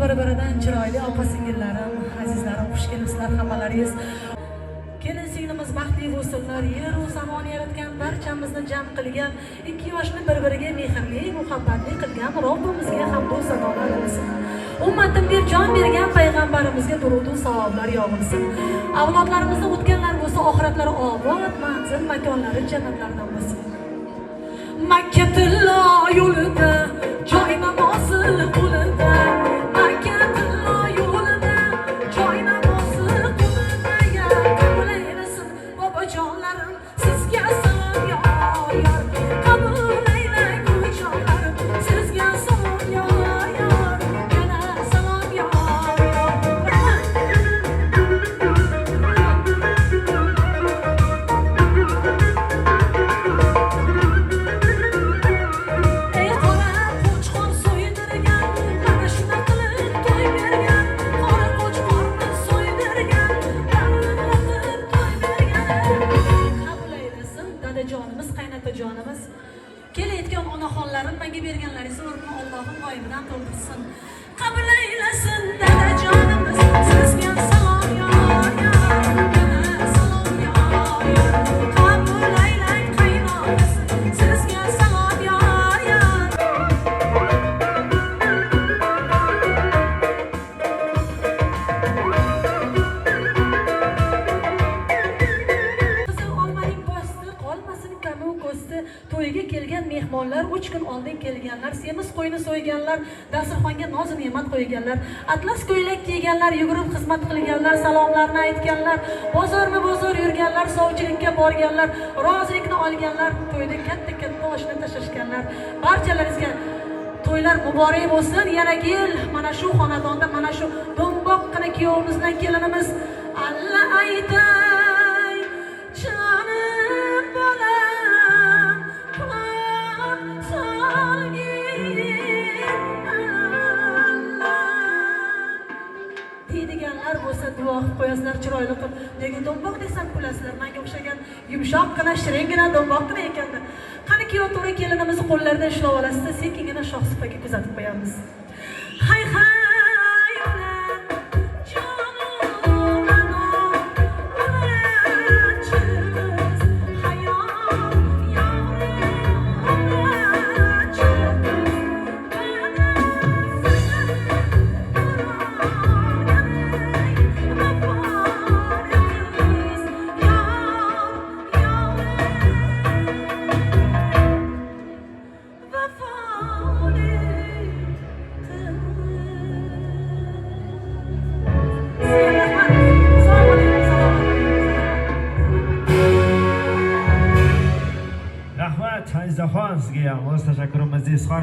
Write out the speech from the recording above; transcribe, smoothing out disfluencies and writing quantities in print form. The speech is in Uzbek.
bir-biridan chiroyli opa-singillarim, azizlarim, xush kelibsizlar hammalaringiz. Kelin singlimiz baxtli bo'lsinlar. Yer u zamon yaratgan, barchamizni jam qilgan, ikki yoshni bir-biriga mehrli, muhabbatli qilgan Robbimizga hamd va sanolar bo'lsin. Ummatimga jon bergan payg'ambarimizga durud va savoblar yog'ilsin. Avlodlarimizda o'tganlar bo'lsa, oxiratlari obod, manzil makonlari jannatlardan bo'lsin. Makkatillo yo'lida, joy namozi qo'lida, Makkatillo yo'lida, joy namozi qo'lida, ya qabul aylasin bobojonlarim, sizga salom yor, qabul aylang bobojonlarim, sizga salom yor, yana salom yor. Jonimiz, qaynatajonimiz, kelayotgan onaxonlarim menga berganlaringiz o'rnini Allohim g'oyibidan to'ldirsin. Qabul aylasin dadajonimiz, sizga salom yor, salom yor. Qabul aylang qaynonasi, sizga salom yor. To'yga kelgan mehmonlar, 3 kun oldin kelganlar, semiz qo'yni so'yganlar, dasturxonga noz-ne'mat qo'yganlar, atlas ko'ylak kiyganlar, yugurib xizmat qilganlar, salomlarni aytganlar, bozorma-bozor yurganlar, sovchilikka borganlar, rozilikni olganlar, to'yda katta-katta oshni tashashganlar. Barchalaringizga to'ylar muborak bo'lsin. Yana kel, mana shu xonadonda, mana shu do'mboqqina kuyovimizdan kelinimiz alla aytay jonim bolam, deydiganlar bo'lsa duo qilib qo'yasizlar, chiroyli qilib. Nega do'mboq desam kulasizlar? Menga o'xshagan yumshoqqina, shiringina do'mboqqina ekanda. Qani kuyov to'ra kelinimizni qo'llaridan ushlab olasizda, sekingina shohsupaga kuzatib qo'yamiz. Hay hay Rahmat, Azizaxon, sizga ham o'z tashakkurimizni izhor